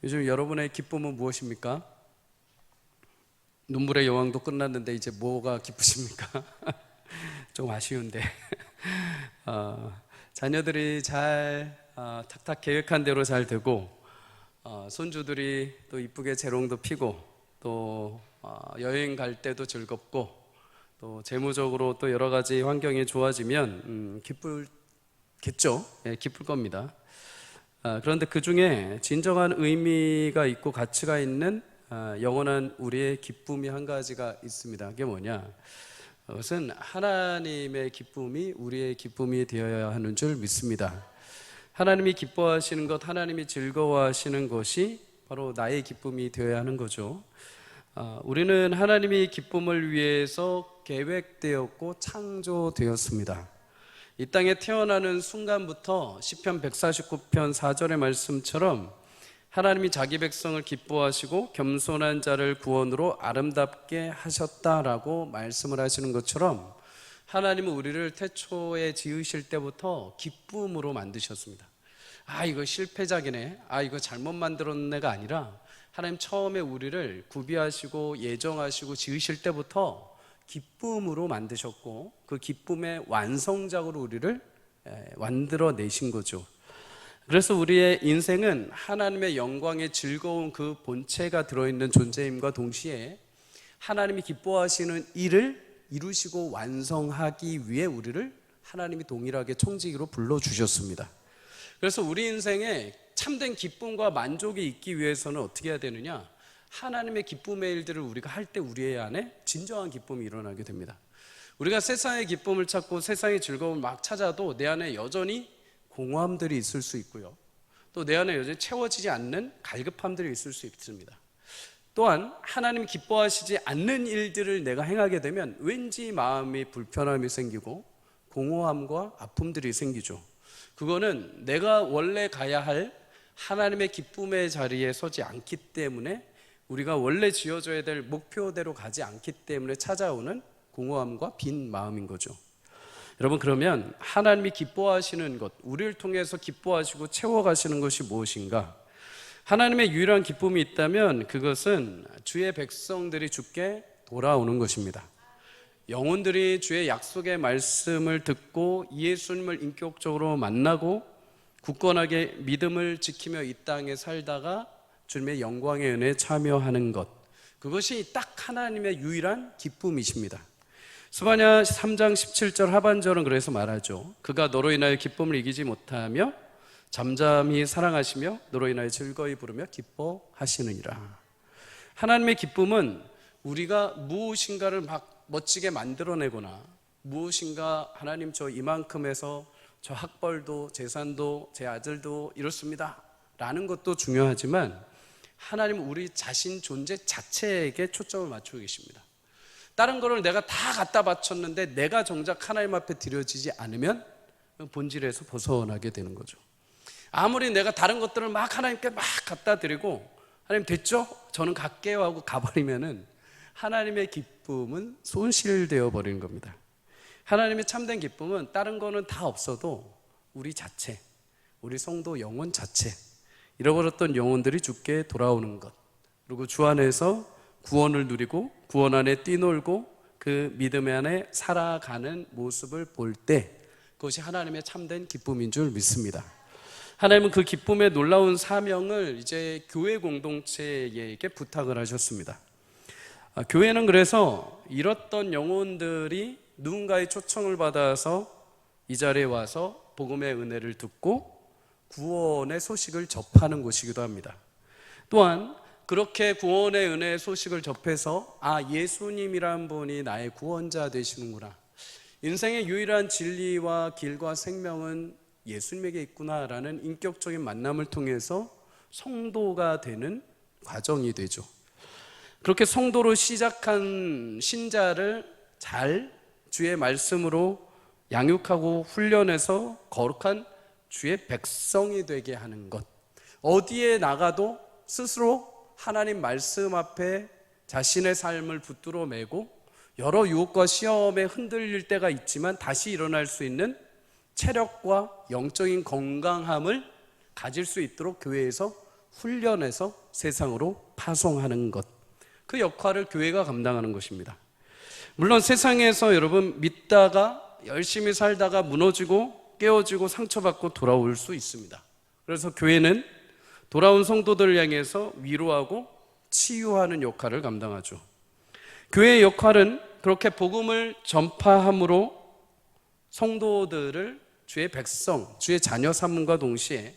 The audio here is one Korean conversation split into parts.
요즘 여러분의 기쁨은 무엇입니까? 눈물의 여왕도 끝났는데 이제 뭐가 기쁘십니까? 좀 아쉬운데 자녀들이 잘 탁탁 계획한 대로 잘 되고 손주들이 또 이쁘게 재롱도 피고 또 여행 갈 때도 즐겁고 또 재무적으로 또 여러 가지 환경이 좋아지면 기쁠겠죠. 예, 기쁠 겁니다. 그런데 그 중에 진정한 의미가 있고 가치가 있는 영원한 우리의 기쁨이 한 가지가 있습니다. 그게 뭐냐? 그것은 하나님의 기쁨이 우리의 기쁨이 되어야 하는 줄 믿습니다. 하나님이 기뻐하시는 것, 하나님이 즐거워하시는 것이 바로 나의 기쁨이 되어야 하는 거죠. 우리는 하나님이 기쁨을 위해서 계획되었고 창조되었습니다. 이 땅에 태어나는 순간부터 시편 149편 4절의 말씀처럼 하나님이 자기 백성을 기뻐하시고 겸손한 자를 구원으로 아름답게 하셨다라고 말씀을 하시는 것처럼 하나님은 우리를 태초에 지으실 때부터 기쁨으로 만드셨습니다. 이거 실패작이네, 이거 잘못 만들었네가 아니라 하나님 처음에 우리를 구비하시고 예정하시고 지으실 때부터 기쁨으로 만드셨고 그 기쁨의 완성작으로 우리를 만들어내신 거죠. 그래서 우리의 인생은 하나님의 영광의 즐거운 그 본체가 들어있는 존재임과 동시에 하나님이 기뻐하시는 일을 이루시고 완성하기 위해 우리를 하나님이 동일하게 청지기로 불러주셨습니다. 그래서 우리 인생에 참된 기쁨과 만족이 있기 위해서는 어떻게 해야 되느냐? 하나님의 기쁨의 일들을 우리가 할 때 우리 안에 진정한 기쁨이 일어나게 됩니다. 우리가 세상의 기쁨을 찾고 세상의 즐거움을 막 찾아도 내 안에 여전히 공허함들이 있을 수 있고요, 또 내 안에 여전히 채워지지 않는 갈급함들이 있을 수 있습니다. 또한 하나님이 기뻐하시지 않는 일들을 내가 행하게 되면 왠지 마음이 불편함이 생기고 공허함과 아픔들이 생기죠. 그거는 내가 원래 가야 할 하나님의 기쁨의 자리에 서지 않기 때문에, 우리가 원래 지어져야 될 목표대로 가지 않기 때문에 찾아오는 공허함과 빈 마음인 거죠. 여러분, 그러면 하나님이 기뻐하시는 것, 우리를 통해서 기뻐하시고 채워가시는 것이 무엇인가? 하나님의 유일한 기쁨이 있다면 그것은 주의 백성들이 주께 돌아오는 것입니다. 영혼들이 주의 약속의 말씀을 듣고 예수님을 인격적으로 만나고 굳건하게 믿음을 지키며 이 땅에 살다가 주님의 영광의 은혜에 참여하는 것, 그것이 딱 하나님의 유일한 기쁨이십니다. 스바냐 3장 17절 하반절은 그래서 말하죠. 그가 너로 인하여 기쁨을 이기지 못하며 잠잠히 사랑하시며 너로 인하여 즐거이 부르며 기뻐하시느니라. 하나님의 기쁨은 우리가 무엇인가를 막 멋지게 만들어내거나 무엇인가 하나님 저 이만큼에서 저 학벌도 재산도 제 아들도 이렇습니다 라는 것도 중요하지만 하나님은 우리 자신 존재 자체에게 초점을 맞추고 계십니다. 다른 거를 내가 다 갖다 바쳤는데 내가 정작 하나님 앞에 드려지지 않으면 본질에서 벗어나게 되는 거죠. 아무리 내가 다른 것들을 막 하나님께 막 갖다 드리고 하나님 됐죠? 저는 갈게요 하고 가버리면은 하나님의 기쁨은 손실되어 버리는 겁니다. 하나님의 참된 기쁨은 다른 거는 다 없어도 우리 자체, 우리 성도 영혼 자체, 잃어버렸던 영혼들이 주께 돌아오는 것, 그리고 주 안에서 구원을 누리고 구원 안에 뛰놀고 그 믿음 안에 살아가는 모습을 볼 때 그것이 하나님의 참된 기쁨인 줄 믿습니다. 하나님은 그 기쁨의 놀라운 사명을 이제 교회 공동체에게 부탁을 하셨습니다. 교회는 그래서 잃었던 영혼들이 누군가의 초청을 받아서 이 자리에 와서 복음의 은혜를 듣고 구원의 소식을 접하는 곳이기도 합니다. 또한 그렇게 구원의 은혜의 소식을 접해서 예수님이란 분이 나의 구원자 되시는구나, 인생의 유일한 진리와 길과 생명은 예수님에게 있구나라는 인격적인 만남을 통해서 성도가 되는 과정이 되죠. 그렇게 성도로 시작한 신자를 잘 주의 말씀으로 양육하고 훈련해서 거룩한 주의 백성이 되게 하는 것, 어디에 나가도 스스로 하나님 말씀 앞에 자신의 삶을 붙들어 매고 여러 유혹과 시험에 흔들릴 때가 있지만 다시 일어날 수 있는 체력과 영적인 건강함을 가질 수 있도록 교회에서 훈련해서 세상으로 파송하는 것, 그 역할을 교회가 감당하는 것입니다. 물론 세상에서 여러분 믿다가 열심히 살다가 무너지고 깨어지고 상처받고 돌아올 수 있습니다. 그래서 교회는 돌아온 성도들을 향해서 위로하고 치유하는 역할을 감당하죠. 교회의 역할은 그렇게 복음을 전파함으로 성도들을 주의 백성, 주의 자녀 삼음과 동시에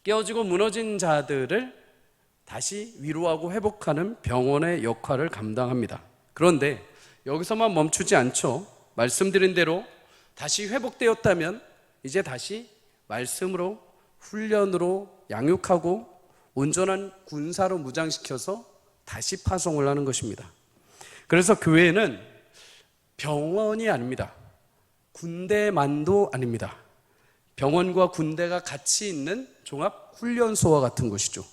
깨어지고 무너진 자들을 다시 위로하고 회복하는 병원의 역할을 감당합니다. 그런데 여기서만 멈추지 않죠. 말씀드린 대로 다시 회복되었다면 이제 다시 말씀으로, 훈련으로 양육하고 온전한 군사로 무장시켜서 다시 파송을 하는 것입니다. 그래서 교회는 병원이 아닙니다. 군대만도 아닙니다. 병원과 군대가 같이 있는 종합 훈련소와 같은 곳이죠.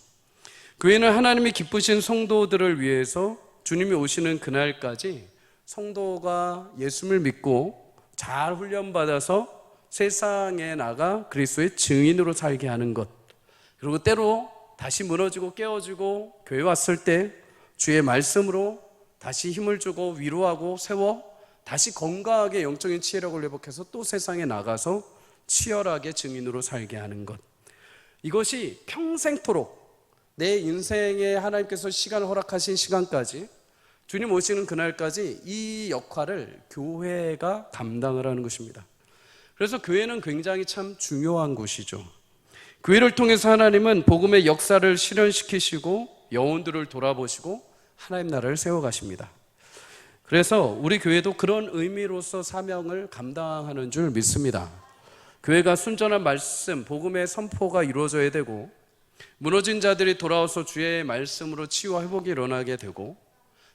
교회는 하나님이 기쁘신 성도들을 위해서 주님이 오시는 그날까지 성도가 예수를 믿고 잘 훈련받아서 세상에 나가 그리스도의 증인으로 살게 하는 것, 그리고 때로 다시 무너지고 깨어지고 교회 왔을 때 주의 말씀으로 다시 힘을 주고 위로하고 세워 다시 건강하게 영적인 치유력을 회복해서 또 세상에 나가서 치열하게 증인으로 살게 하는 것, 이것이 평생토록 내 인생에 하나님께서 시간을 허락하신 시간까지, 주님 오시는 그날까지 이 역할을 교회가 감당을 하는 것입니다. 그래서 교회는 굉장히 참 중요한 곳이죠. 교회를 통해서 하나님은 복음의 역사를 실현시키시고 영혼들을 돌아보시고 하나님 나라를 세워가십니다. 그래서 우리 교회도 그런 의미로서 사명을 감당하는 줄 믿습니다. 교회가 순전한 말씀, 복음의 선포가 이루어져야 되고, 무너진 자들이 돌아와서 주의 말씀으로 치유와 회복이 일어나게 되고,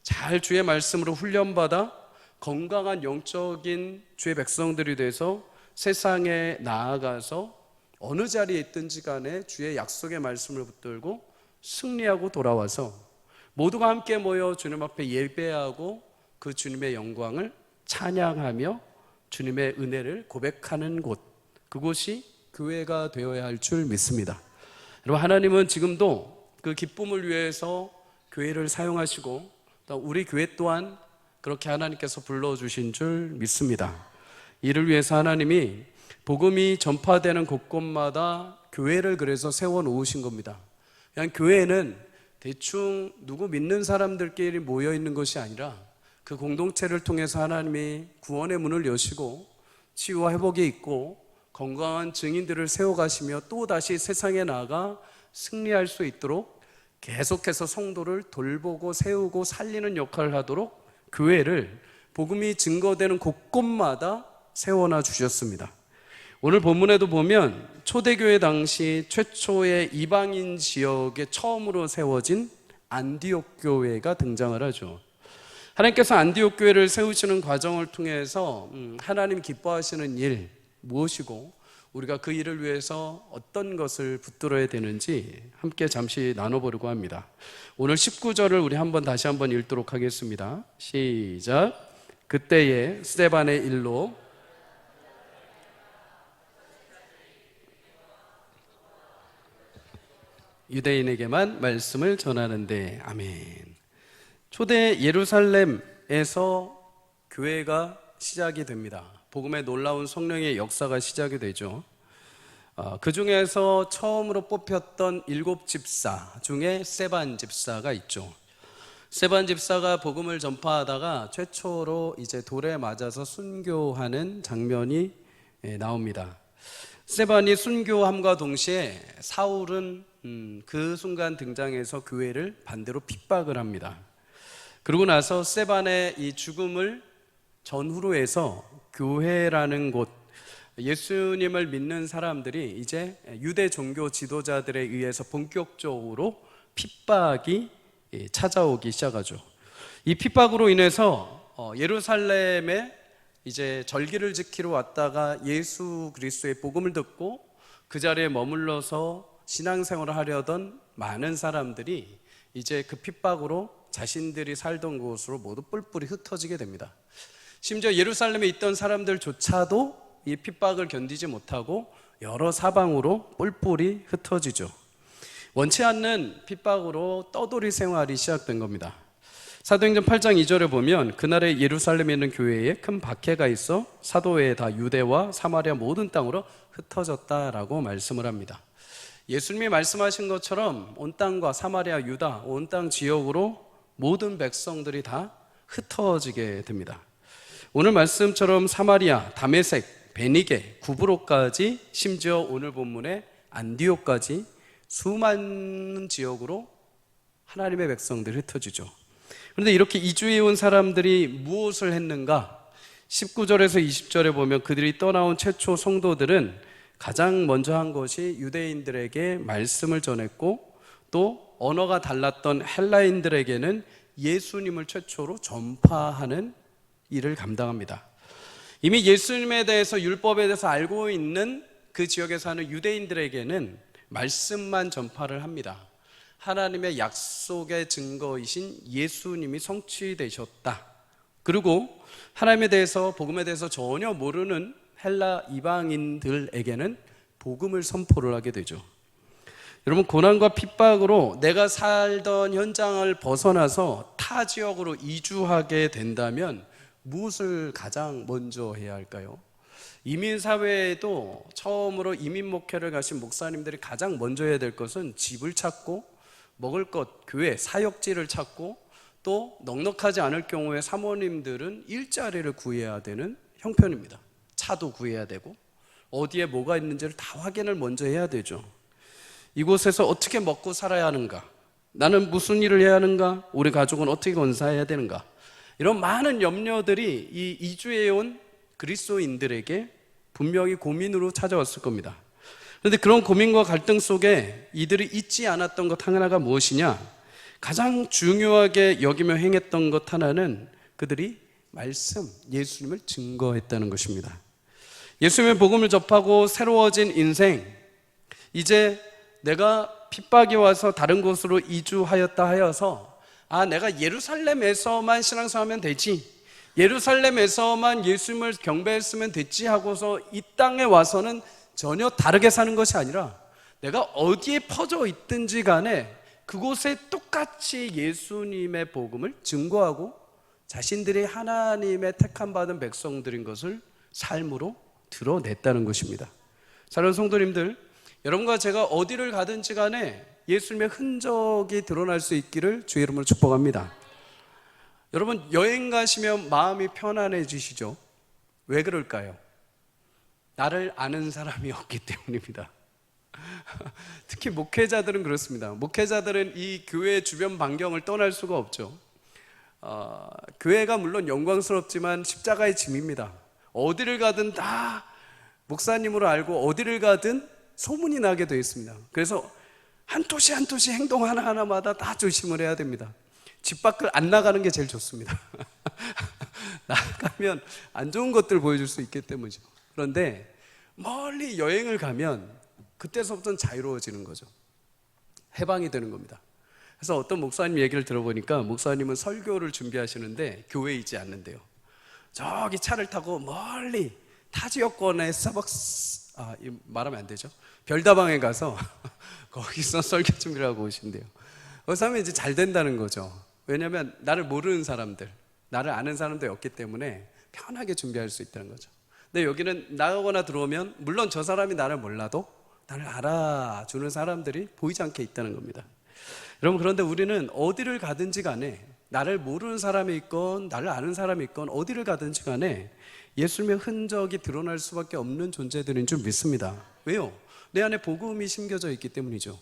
잘 주의 말씀으로 훈련받아 건강한 영적인 주의 백성들이 돼서 세상에 나아가서 어느 자리에 있든지 간에 주의 약속의 말씀을 붙들고 승리하고 돌아와서 모두가 함께 모여 주님 앞에 예배하고 그 주님의 영광을 찬양하며 주님의 은혜를 고백하는 곳, 그곳이 교회가 되어야 할 줄 믿습니다. 여러분, 하나님은 지금도 그 기쁨을 위해서 교회를 사용하시고 또 우리 교회 또한 그렇게 하나님께서 불러주신 줄 믿습니다. 이를 위해서 하나님이 복음이 전파되는 곳곳마다 교회를 그래서 세워놓으신 겁니다. 그냥 교회는 대충 누구 믿는 사람들끼리 모여있는 것이 아니라 그 공동체를 통해서 하나님이 구원의 문을 여시고 치유와 회복이 있고 건강한 증인들을 세워가시며 또다시 세상에 나가 승리할 수 있도록 계속해서 성도를 돌보고 세우고 살리는 역할을 하도록 교회를 복음이 증거되는 곳곳마다 세워놔 주셨습니다. 오늘 본문에도 보면 초대교회 당시 최초의 이방인 지역에 처음으로 세워진 안디옥 교회가 등장을 하죠. 하나님께서 안디옥 교회를 세우시는 과정을 통해서 하나님 기뻐하시는 일 무엇이고 우리가 그 일을 위해서 어떤 것을 붙들어야 되는지 함께 잠시 나눠보려고 합니다. 오늘 19절을 우리 다시 한번 읽도록 하겠습니다. 시작. 그때에 스데반의 일로 유대인에게만 말씀을 전하는데. 아멘. 초대 예루살렘에서 교회가 시작이 됩니다. 복음의 놀라운 성령의 역사가 시작이 되죠. 그 중에서 처음으로 뽑혔던 7집사 중에 스데반 집사가 있죠. 스데반 집사가 복음을 전파하다가 최초로 이제 돌에 맞아서 순교하는 장면이 나옵니다. 스데반이 순교함과 동시에 사울은 그 순간 등장해서 교회를 반대로 핍박을 합니다. 그러고 나서 스데반의 이 죽음을 전후로 해서 교회라는 곳, 예수님을 믿는 사람들이 이제 유대 종교 지도자들에 의해서 본격적으로 핍박이 찾아오기 시작하죠. 이 핍박으로 인해서 예루살렘에 이제 절기를 지키러 왔다가 예수 그리스도의 복음을 듣고 그 자리에 머물러서 신앙생활을 하려던 많은 사람들이 이제 그 핍박으로 자신들이 살던 곳으로 모두 뿔뿔이 흩어지게 됩니다. 심지어 예루살렘에 있던 사람들조차도 이 핍박을 견디지 못하고 여러 사방으로 뿔뿔이 흩어지죠. 원치 않는 핍박으로 떠돌이 생활이 시작된 겁니다. 사도행전 8장 2절에 보면 그날에 예루살렘에 있는 교회에 큰 박해가 있어 사도회에 다 유대와 사마리아 모든 땅으로 흩어졌다라고 말씀을 합니다. 예수님이 말씀하신 것처럼 온 땅과 사마리아, 유다, 온 땅 지역으로 모든 백성들이 다 흩어지게 됩니다. 오늘 말씀처럼 사마리아, 다메섹, 베니게, 구브로까지, 심지어 오늘 본문의 안디옥까지 수많은 지역으로 하나님의 백성들이 흩어지죠. 그런데 이렇게 이주해 온 사람들이 무엇을 했는가? 19절에서 20절에 보면 그들이 떠나온 최초 성도들은 가장 먼저 한 것이 유대인들에게 말씀을 전했고, 또 언어가 달랐던 헬라인들에게는 예수님을 최초로 전파하는 일을 감당합니다. 이미 예수님에 대해서, 율법에 대해서 알고 있는 그 지역에 사는 유대인들에게는 말씀만 전파를 합니다. 하나님의 약속의 증거이신 예수님이 성취되셨다. 그리고 하나님에 대해서, 복음에 대해서 전혀 모르는 헬라 이방인들에게는 복음을 선포를 하게 되죠. 여러분, 고난과 핍박으로 내가 살던 현장을 벗어나서 타 지역으로 이주하게 된다면 무엇을 가장 먼저 해야 할까요? 이민사회에도 처음으로 이민 목회를 가신 목사님들이 가장 먼저 해야 될 것은 집을 찾고, 먹을 것, 교회, 사역지를 찾고, 또 넉넉하지 않을 경우에 사모님들은 일자리를 구해야 되는 형편입니다. 차도 구해야 되고 어디에 뭐가 있는지를 다 확인을 먼저 해야 되죠. 이곳에서 어떻게 먹고 살아야 하는가? 나는 무슨 일을 해야 하는가? 우리 가족은 어떻게 건사해야 되는가? 이런 많은 염려들이 이 이주해 온 그리스도인들에게 분명히 고민으로 찾아왔을 겁니다. 그런데 그런 고민과 갈등 속에 이들이 잊지 않았던 것 하나가 무엇이냐? 가장 중요하게 여기며 행했던 것 하나는 그들이 말씀, 예수님을 증거했다는 것입니다. 예수님의 복음을 접하고 새로워진 인생, 이제 내가 핍박이 와서 다른 곳으로 이주하였다 하여서 내가 예루살렘에서만 신앙생활하면 되지, 예루살렘에서만 예수님을 경배했으면 됐지 하고서 이 땅에 와서는 전혀 다르게 사는 것이 아니라 내가 어디에 퍼져 있든지 간에 그곳에 똑같이 예수님의 복음을 증거하고 자신들이 하나님의 택함 받은 백성들인 것을 삶으로 드러냈다는 것입니다. 사랑하는 성도님들, 여러분과 제가 어디를 가든지 간에 예수님의 흔적이 드러날 수 있기를 주의 이름으로 축복합니다. 여러분, 여행 가시면 마음이 편안해지시죠? 왜 그럴까요? 나를 아는 사람이 없기 때문입니다. 특히 목회자들은 그렇습니다. 목회자들은 이 교회 주변 반경을 떠날 수가 없죠. 교회가 물론 영광스럽지만 십자가의 짐입니다. 어디를 가든 다 목사님으로 알고 어디를 가든 소문이 나게 되어 있습니다. 그래서 한 토시 한 토시 행동 하나하나마다 다 조심을 해야 됩니다. 집 밖을 안 나가는 게 제일 좋습니다. 나가면 안 좋은 것들을 보여줄 수 있기 때문이죠. 그런데 멀리 여행을 가면 그때서부터는 자유로워지는 거죠. 해방이 되는 겁니다. 그래서 어떤 목사님 얘기를 들어보니까 목사님은 설교를 준비하시는데 교회에 있지 않는데요. 저기 차를 타고 멀리 타 지역권의 스타벅스, 말하면 안 되죠. 별다방에 가서 거기서 설교 준비를 하고 오신대요. 거기서 하면 이제 잘 된다는 거죠. 왜냐하면 나를 모르는 사람들, 나를 아는 사람들이 없기 때문에 편하게 준비할 수 있다는 거죠. 근데 여기는 나가거나 들어오면 물론 저 사람이 나를 몰라도 나를 알아주는 사람들이 보이지 않게 있다는 겁니다. 여러분, 그런데 우리는 어디를 가든지 간에 나를 모르는 사람이 있건 나를 아는 사람이 있건 어디를 가든지 간에 예수님의 흔적이 드러날 수밖에 없는 존재들인 줄 믿습니다. 왜요? 내 안에 복음이 심겨져 있기 때문이죠.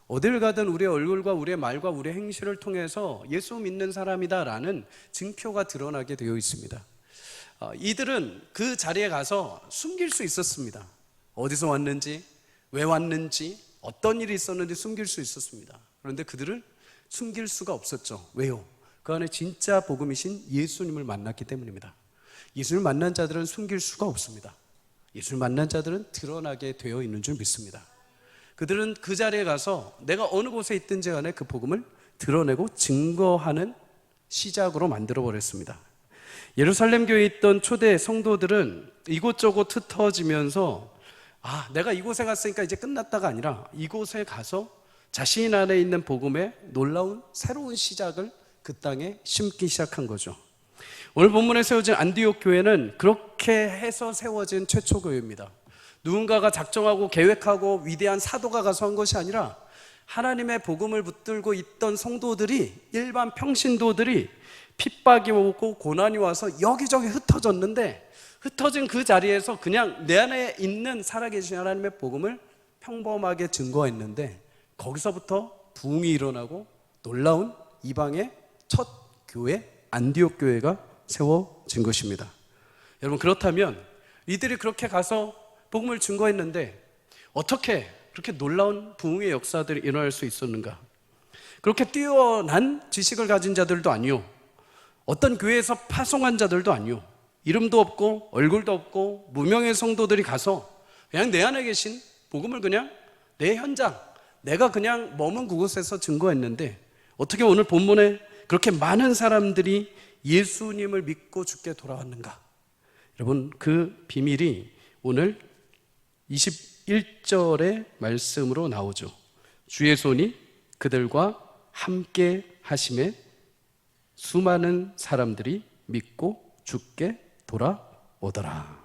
어딜 가든 우리의 얼굴과 우리의 말과 우리의 행실을 통해서 예수 믿는 사람이다라는 증표가 드러나게 되어 있습니다. 이들은 그 자리에 가서 숨길 수 있었습니다. 어디서 왔는지, 왜 왔는지, 어떤 일이 있었는지 숨길 수 있었습니다. 그런데 그들은 숨길 수가 없었죠. 왜요? 그 안에 진짜 복음이신 예수님을 만났기 때문입니다. 예수님을 만난 자들은 숨길 수가 없습니다. 예수님을 만난 자들은 드러나게 되어 있는 줄 믿습니다. 그들은 그 자리에 가서 내가 어느 곳에 있든지 간에 그 복음을 드러내고 증거하는 시작으로 만들어 버렸습니다. 예루살렘 교회에 있던 초대 성도들은 이곳저곳 흩어지면서 내가 이곳에 갔으니까 이제 끝났다가 아니라 이곳에 가서 자신 안에 있는 복음의 놀라운 새로운 시작을 그 땅에 심기 시작한 거죠. 오늘 본문에 세워진 안디옥 교회는 그렇게 해서 세워진 최초 교회입니다. 누군가가 작정하고 계획하고 위대한 사도가 가서 한 것이 아니라 하나님의 복음을 붙들고 있던 성도들이, 일반 평신도들이 핍박이 오고 고난이 와서 여기저기 흩어졌는데, 흩어진 그 자리에서 그냥 내 안에 있는 살아계신 하나님의 복음을 평범하게 증거했는데, 거기서부터 부흥이 일어나고 놀라운 이방의 첫 교회 안디옥 교회가 세워진 것입니다. 여러분, 그렇다면 이들이 그렇게 가서 복음을 증거했는데 어떻게 그렇게 놀라운 부흥의 역사들이 일어날 수 있었는가? 그렇게 뛰어난 지식을 가진 자들도 아니요, 어떤 교회에서 파송한 자들도 아니요, 이름도 없고 얼굴도 없고 무명의 성도들이 가서 그냥 내 안에 계신 복음을 그냥 내 현장, 내가 그냥 머문 그곳에서 증거했는데 어떻게 오늘 본문에 그렇게 많은 사람들이 예수님을 믿고 죽게 돌아왔는가? 여러분, 그 비밀이 오늘 21절의 말씀으로 나오죠. 주의 손이 그들과 함께 하심에 수많은 사람들이 믿고 죽게 돌아오더라.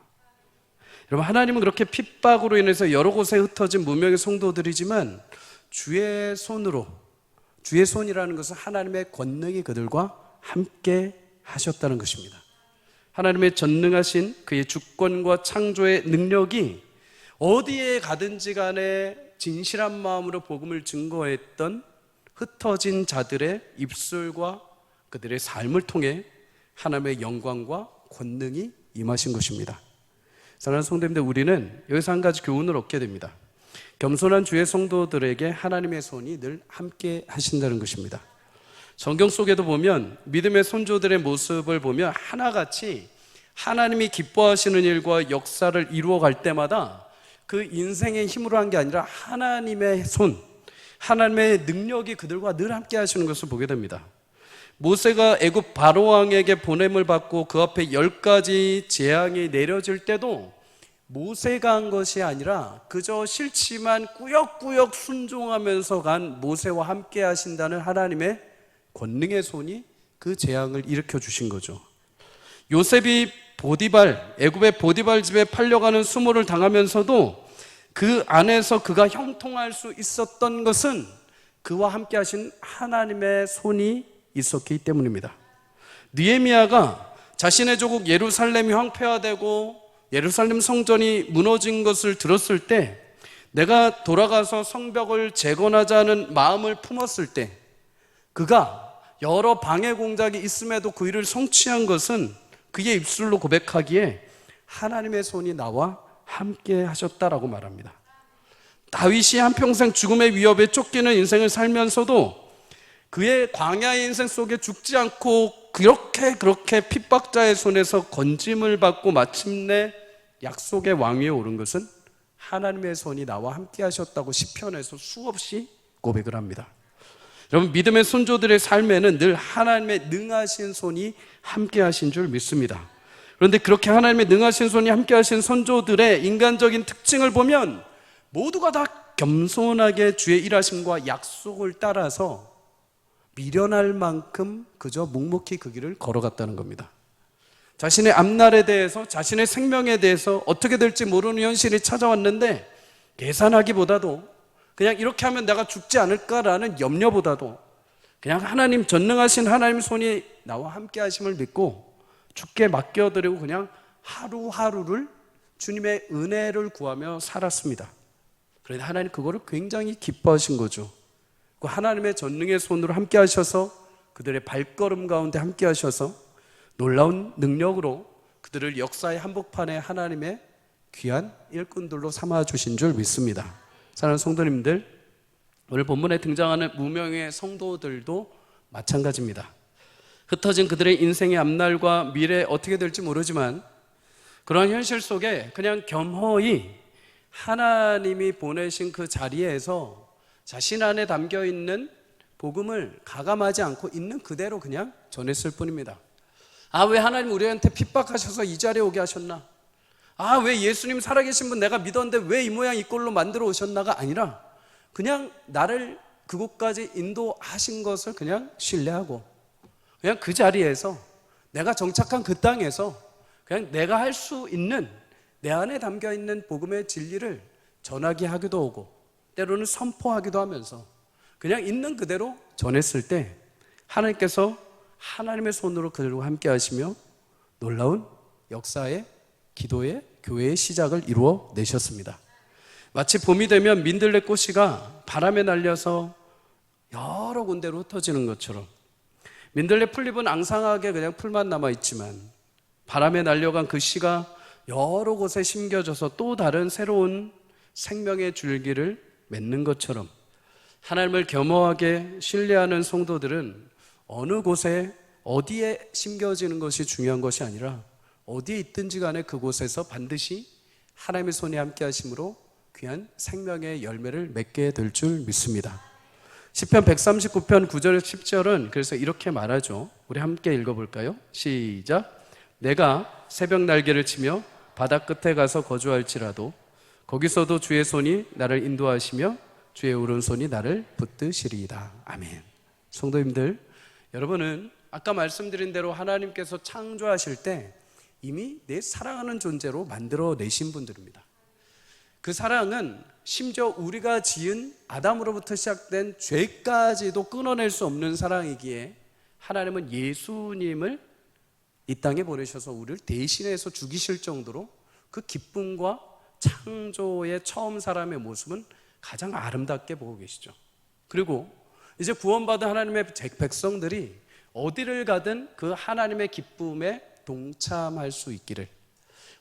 여러분, 하나님은 그렇게 핍박으로 인해서 여러 곳에 흩어진 무명의 성도들이지만 주의 손으로, 주의 손이라는 것은 하나님의 권능이 그들과 함께 하셨다는 것입니다. 하나님의 전능하신 그의 주권과 창조의 능력이 어디에 가든지 간에 진실한 마음으로 복음을 증거했던 흩어진 자들의 입술과 그들의 삶을 통해 하나님의 영광과 권능이 임하신 것입니다. 사랑하는 성도님들, 우리는 여기서 한 가지 교훈을 얻게 됩니다. 겸손한 주의 성도들에게 하나님의 손이 늘 함께 하신다는 것입니다. 성경 속에도 보면 믿음의 선조들의 모습을 보면 하나같이 하나님이 기뻐하시는 일과 역사를 이루어갈 때마다 그 인생의 힘으로 한 게 아니라 하나님의 손, 하나님의 능력이 그들과 늘 함께 하시는 것을 보게 됩니다. 모세가 애굽 바로왕에게 보냄을 받고 그 앞에 10가지 재앙이 내려질 때도 모세가 한 것이 아니라 그저 싫지만 꾸역꾸역 순종하면서 간 모세와 함께 하신다는 하나님의 권능의 손이 그 재앙을 일으켜 주신 거죠. 요셉이 애굽의 보디발 집에 팔려가는 수모를 당하면서도 그 안에서 그가 형통할 수 있었던 것은 그와 함께 하신 하나님의 손이 있었기 때문입니다. 느헤미야가 자신의 조국 예루살렘이 황폐화되고 예루살렘 성전이 무너진 것을 들었을 때, 내가 돌아가서 성벽을 재건하자는 마음을 품었을 때, 그가 여러 방해 공작이 있음에도 그 일을 성취한 것은 그의 입술로 고백하기에 하나님의 손이 나와 함께 하셨다라고 말합니다. 다윗이 한평생 죽음의 위협에 쫓기는 인생을 살면서도 그의 광야의 인생 속에 죽지 않고 그렇게 핍박자의 손에서 건짐을 받고 마침내 약속의 왕위에 오른 것은 하나님의 손이 나와 함께 하셨다고 시편에서 수없이 고백을 합니다. 여러분, 믿음의 선조들의 삶에는 늘 하나님의 능하신 손이 함께 하신 줄 믿습니다. 그런데 그렇게 하나님의 능하신 손이 함께 하신 선조들의 인간적인 특징을 보면 모두가 다 겸손하게 주의 일하심과 약속을 따라서 미련할 만큼 그저 묵묵히 그 길을 걸어갔다는 겁니다. 자신의 앞날에 대해서, 자신의 생명에 대해서 어떻게 될지 모르는 현실이 찾아왔는데 계산하기보다도, 그냥 이렇게 하면 내가 죽지 않을까라는 염려보다도 그냥 하나님, 전능하신 하나님 손이 나와 함께 하심을 믿고 주께 맡겨드리고 그냥 하루하루를 주님의 은혜를 구하며 살았습니다. 그런데 하나님 그거를 굉장히 기뻐하신 거죠. 그 하나님의 전능의 손으로 함께 하셔서 그들의 발걸음 가운데 함께 하셔서 놀라운 능력으로 그들을 역사의 한복판에 하나님의 귀한 일꾼들로 삼아주신 줄 믿습니다. 사랑하는 성도님들, 오늘 본문에 등장하는 무명의 성도들도 마찬가지입니다. 흩어진 그들의 인생의 앞날과 미래 어떻게 될지 모르지만 그러한 현실 속에 그냥 겸허히 하나님이 보내신 그 자리에서 자신 안에 담겨있는 복음을 가감하지 않고 있는 그대로 그냥 전했을 뿐입니다. 왜 하나님 우리한테 핍박하셔서 이 자리에 오게 하셨나? 왜 예수님 살아계신 분 내가 믿었는데 왜 이 모양 이 꼴로 만들어 오셨나가 아니라 그냥 나를 그곳까지 인도하신 것을 그냥 신뢰하고 그냥 그 자리에서 내가 정착한 그 땅에서 그냥 내가 할 수 있는 내 안에 담겨있는 복음의 진리를 전하게 하기도 하고 때로는 선포하기도 하면서 그냥 있는 그대로 전했을 때 하나님께서 하나님의 손으로 그들과 함께 하시며 놀라운 역사의 기도의 교회의 시작을 이루어 내셨습니다. 마치 봄이 되면 민들레 꽃이가 바람에 날려서 여러 군데로 흩어지는 것처럼 민들레 풀잎은 앙상하게 그냥 풀만 남아있지만 바람에 날려간 그 씨가 여러 곳에 심겨져서 또 다른 새로운 생명의 줄기를 맺는 것처럼 하나님을 겸허하게 신뢰하는 성도들은 어느 곳에 어디에 심겨지는 것이 중요한 것이 아니라 어디에 있든지 간에 그곳에서 반드시 하나님의 손이 함께 하심으로 귀한 생명의 열매를 맺게 될 줄 믿습니다. 시편 139편 9절 10절은 그래서 이렇게 말하죠. 우리 함께 읽어볼까요? 시작. 내가 새벽 날개를 치며 바다 끝에 가서 거주할지라도 거기서도 주의 손이 나를 인도하시며 주의 오른손이 나를 붙드시리이다. 아멘. 성도님들, 여러분은 아까 말씀드린 대로 하나님께서 창조하실 때 이미 내 사랑하는 존재로 만들어내신 분들입니다. 그 사랑은 심지어 우리가 지은 아담으로부터 시작된 죄까지도 끊어낼 수 없는 사랑이기에 하나님은 예수님을 이 땅에 보내셔서 우리를 대신해서 죽이실 정도로 그 기쁨과 창조의 처음 사람의 모습은 가장 아름답게 보고 계시죠. 그리고 이제 구원받은 하나님의 백성들이 어디를 가든 그 하나님의 기쁨에 동참할 수 있기를,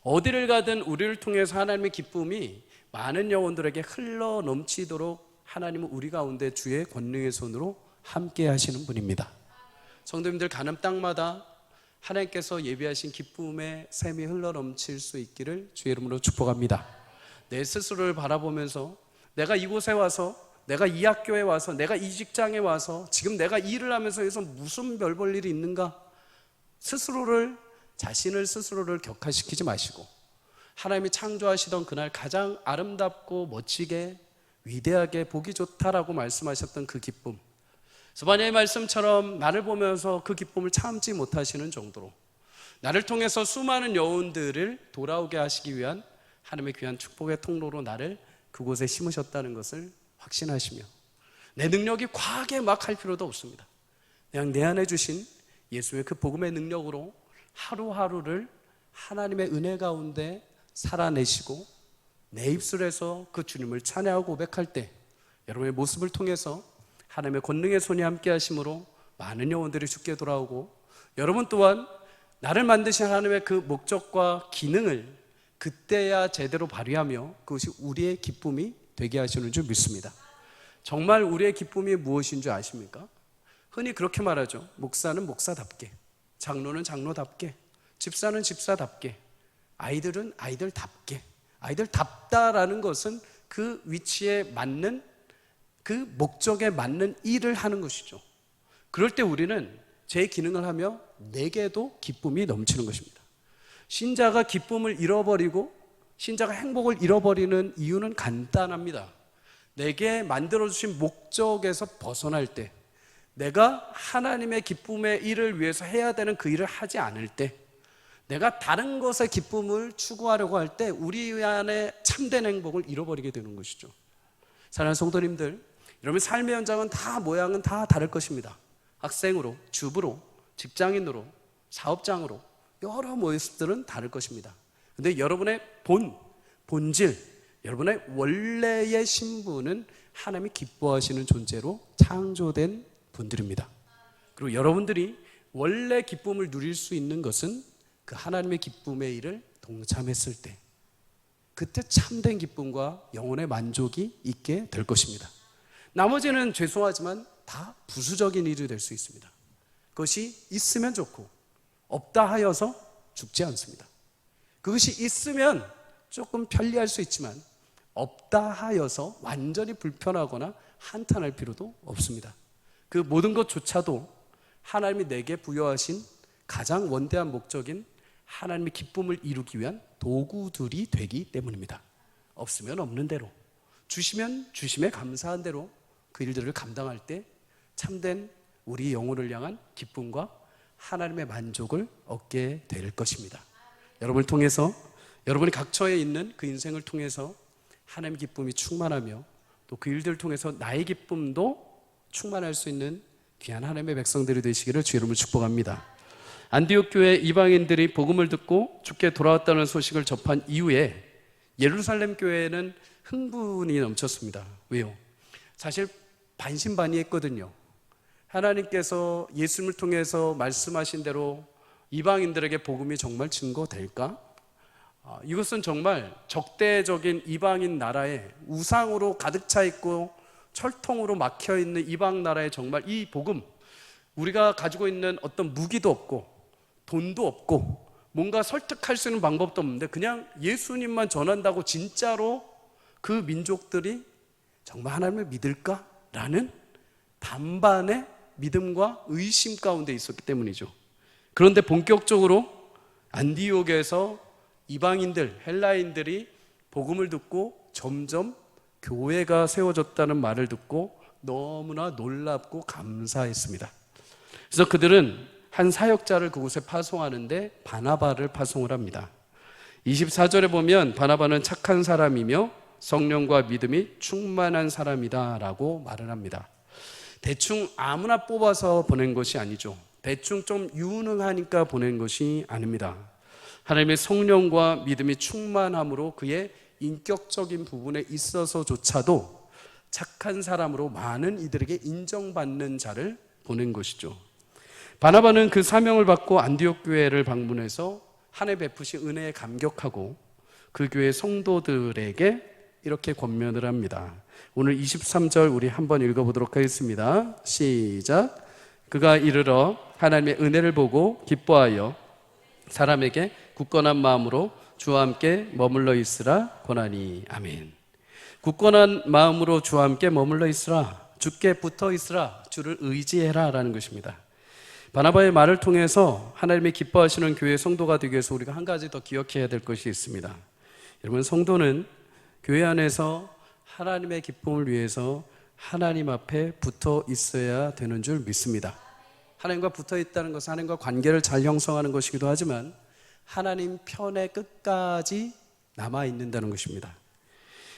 어디를 가든 우리를 통해서 하나님의 기쁨이 많은 영혼들에게 흘러 넘치도록 하나님은 우리 가운데 주의 권능의 손으로 함께 하시는 분입니다. 성도님들, 가는 땅마다 하나님께서 예비하신 기쁨의 샘이 흘러 넘칠 수 있기를 주의 이름으로 축복합니다. 내 스스로를 바라보면서 내가 이곳에 와서, 내가 이 학교에 와서, 내가 이 직장에 와서, 지금 내가 일을 하면서 여기서 무슨 별 볼 일이 있는가, 자신을 스스로를 격하시키지 마시고 하나님이 창조하시던 그날 가장 아름답고 멋지게 위대하게 보기 좋다라고 말씀하셨던 그 기쁨, 스바냐의 말씀처럼 나를 보면서 그 기쁨을 참지 못하시는 정도로 나를 통해서 수많은 영혼들을 돌아오게 하시기 위한 하나님의 귀한 축복의 통로로 나를 그곳에 심으셨다는 것을 확신하시며 내 능력이 과하게 막 할 필요도 없습니다. 그냥 내 안에 주신 예수의 그 복음의 능력으로 하루하루를 하나님의 은혜 가운데 살아내시고 내 입술에서 그 주님을 찬양하고 고백할 때 여러분의 모습을 통해서 하나님의 권능의 손이 함께 하심으로 많은 영혼들이 죽게 돌아오고, 여러분 또한 나를 만드신 하나님의 그 목적과 기능을 그때야 제대로 발휘하며 그것이 우리의 기쁨이 되게 하시는 줄 믿습니다. 정말 우리의 기쁨이 무엇인 줄 아십니까? 흔히 그렇게 말하죠. 목사는 목사답게, 장로는 장로답게, 집사는 집사답게, 아이들은 아이들답게. 아이들답다라는 것은 그 위치에 맞는, 그 목적에 맞는 일을 하는 것이죠. 그럴 때 우리는 제 기능을 하며 내게도 기쁨이 넘치는 것입니다. 신자가 기쁨을 잃어버리고 신자가 행복을 잃어버리는 이유는 간단합니다. 내게 만들어주신 목적에서 벗어날 때, 내가 하나님의 기쁨의 일을 위해서 해야 되는 그 일을 하지 않을 때, 내가 다른 것의 기쁨을 추구하려고 할 때 우리 안에 참된 행복을 잃어버리게 되는 것이죠. 사랑하는 성도님들, 여러분 삶의 현장은 다 모양은 다 다를 것입니다. 학생으로, 주부로, 직장인으로, 사업장으로 여러 모습들은 다를 것입니다. 근데 여러분의 본질, 여러분의 원래의 신분은 하나님이 기뻐하시는 존재로 창조된 분들입니다. 그리고 여러분들이 원래 기쁨을 누릴 수 있는 것은 그 하나님의 기쁨의 일을 동참했을 때, 그때 참된 기쁨과 영혼의 만족이 있게 될 것입니다. 나머지는 죄송하지만 다 부수적인 일이 될 수 있습니다. 그것이 있으면 좋고 없다 하여서 죽지 않습니다. 그것이 있으면 조금 편리할 수 있지만 없다 하여서 완전히 불편하거나 한탄할 필요도 없습니다. 그 모든 것조차도 하나님이 내게 부여하신 가장 원대한 목적인 하나님의 기쁨을 이루기 위한 도구들이 되기 때문입니다. 없으면 없는 대로, 주시면 주심에 감사한 대로 그 일들을 감당할 때 참된 우리 영혼을 향한 기쁨과 하나님의 만족을 얻게 될 것입니다. 여러분을 통해서, 여러분이 각처에 있는 그 인생을 통해서 하나님의 기쁨이 충만하며 또 그 일들을 통해서 나의 기쁨도 충만할 수 있는 귀한 하나님의 백성들이 되시기를 주 이름으로 축복합니다. 안디옥 교회 이방인들이 복음을 듣고 주께 돌아왔다는 소식을 접한 이후에 예루살렘 교회는 흥분이 넘쳤습니다. 왜요? 사실 반신반의했거든요. 하나님께서 예수님을 통해서 말씀하신 대로 이방인들에게 복음이 정말 증거될까? 이것은 정말 적대적인 이방인 나라에 우상으로 가득 차 있고 철통으로 막혀 있는 이방 나라에 정말 이 복음, 우리가 가지고 있는 어떤 무기도 없고 돈도 없고 뭔가 설득할 수 있는 방법도 없는데 그냥 예수님만 전한다고 진짜로 그 민족들이 정말 하나님을 믿을까? 라는 반반의 믿음과 의심 가운데 있었기 때문이죠. 그런데 본격적으로 안디옥에서 이방인들, 헬라인들이 복음을 듣고 점점 교회가 세워졌다는 말을 듣고 너무나 놀랍고 감사했습니다. 그래서 그들은 한 사역자를 그곳에 파송하는데 바나바를 파송을 합니다. 24절에 보면 바나바는 착한 사람이며 성령과 믿음이 충만한 사람이다 라고 말을 합니다. 대충 아무나 뽑아서 보낸 것이 아니죠. 대충 좀 유능하니까 보낸 것이 아닙니다. 하나님의 성령과 믿음이 충만함으로 그의 인격적인 부분에 있어서조차도 착한 사람으로 많은 이들에게 인정받는 자를 보낸 것이죠. 바나바는 그 사명을 받고 안디옥 교회를 방문해서 하나님 베푸신 은혜에 감격하고 그 교회 성도들에게 이렇게 권면을 합니다. 오늘 23절 우리 한번 읽어보도록 하겠습니다. 시작. 그가 이르러 하나님의 은혜를 보고 기뻐하여 사람에게 굳건한 마음으로 주와 함께 머물러 있으라 권하니. 아멘. 굳건한 마음으로 주와 함께 머물러 있으라, 주께 붙어 있으라, 주를 의지해라 라는 것입니다. 바나바의 말을 통해서 하나님의 기뻐하시는 교회 성도가 되기 위해서 우리가 한 가지 더 기억해야 될 것이 있습니다. 여러분, 성도는 교회 안에서 하나님의 기쁨을 위해서 하나님 앞에 붙어 있어야 되는 줄 믿습니다. 하나님과 붙어 있다는 것은 하나님과 관계를 잘 형성하는 것이기도 하지만 하나님 편에 끝까지 남아 있는다는 것입니다.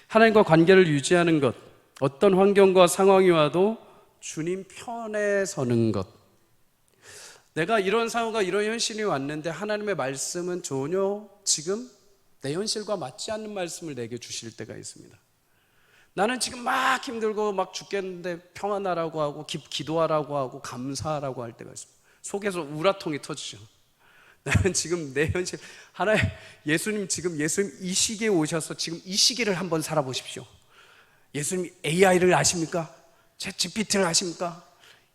하나님과 관계를 유지하는 것, 어떤 환경과 상황이 와도 주님 편에 서는 것. 내가 이런 상황과 이런 현실이 왔는데 하나님의 말씀은 전혀 지금 내 현실과 맞지 않는 말씀을 내게 주실 때가 있습니다. 나는 지금 막 힘들고 막 죽겠는데 평안하라고 하고 기도하라고 하고 감사하라고 할 때가 있습니다. 속에서 우라통이 터지죠. 나는 지금 내 현실, 예수님 이 시기에 오셔서 지금 이 시기를 한번 살아보십시오. 예수님 AI를 아십니까? 챗GPT를 아십니까?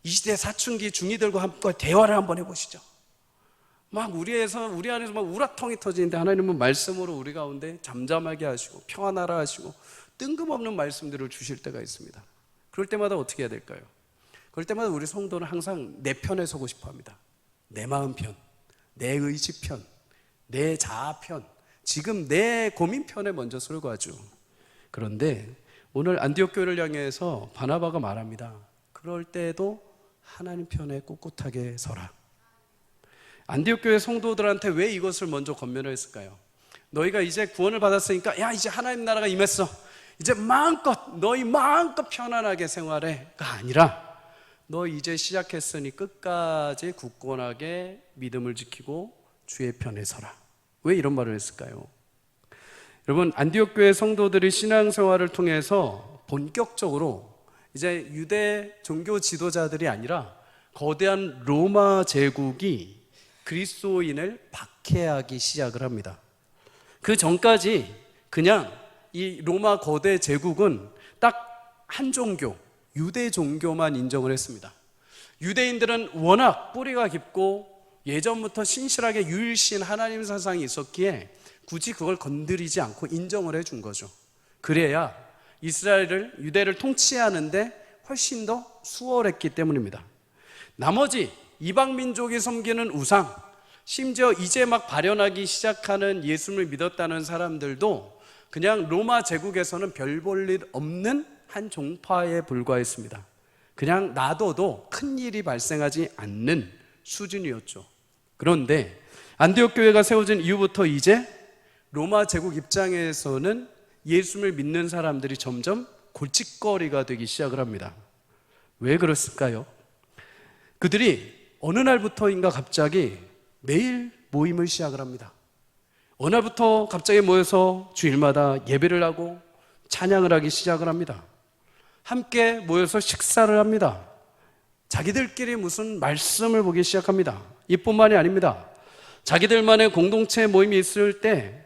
이 시대 사춘기 중2들과 함께 대화를 한번 해보시죠. 막 우리 안에서 막 우라통이 터지는데 하나님은 말씀으로 우리 가운데 잠잠하게 하시고 평안하라 하시고 뜬금없는 말씀들을 주실 때가 있습니다. 그럴 때마다 어떻게 해야 될까요? 그럴 때마다 우리 성도는 항상 내 편에 서고 싶어 합니다. 내 마음 편, 내 의지 편, 내 자아 편, 지금 내 고민 편에 먼저 서고 하죠. 그런데 오늘 안디옥 교회를 향해서 바나바가 말합니다. 그럴 때도 하나님 편에 꿋꿋하게 서라. 안디옥 교회 성도들한테 왜 이것을 먼저 권면을 했을까요? 너희가 이제 구원을 받았으니까 야 이제 하나님 나라가 임했어, 이제 너희 마음껏 편안하게 생활해가 아니라 너 이제 시작했으니 끝까지 굳건하게 믿음을 지키고 주의 편에 서라. 왜 이런 말을 했을까요? 여러분, 안디옥 교회 성도들이 신앙생활을 통해서 본격적으로 이제 유대 종교 지도자들이 아니라 거대한 로마 제국이 그리스도인을 박해하기 시작을 합니다. 그 전까지 그냥 이 로마 거대 제국은 딱 한 종교, 유대 종교만 인정을 했습니다. 유대인들은 워낙 뿌리가 깊고 예전부터 신실하게 유일신 하나님 사상이 있었기에 굳이 그걸 건드리지 않고 인정을 해준 거죠. 그래야 유대를 통치하는데 훨씬 더 수월했기 때문입니다. 나머지 이방 민족이 섬기는 우상, 심지어 이제 막 발현하기 시작하는 예수님을 믿었다는 사람들도 그냥 로마 제국에서는 별 볼 일 없는 한 종파에 불과했습니다. 그냥 놔둬도 큰 일이 발생하지 않는 수준이었죠. 그런데 안디옥 교회가 세워진 이후부터 이제 로마 제국 입장에서는 예수를 믿는 사람들이 점점 골칫거리가 되기 시작을 합니다. 왜 그랬을까요? 그들이 어느 날부터인가 갑자기 매일 모임을 시작을 합니다. 어느 날부터 갑자기 모여서 주일마다 예배를 하고 찬양을 하기 시작을 합니다. 함께 모여서 식사를 합니다. 자기들끼리 무슨 말씀을 보기 시작합니다. 이뿐만이 아닙니다. 자기들만의 공동체 모임이 있을 때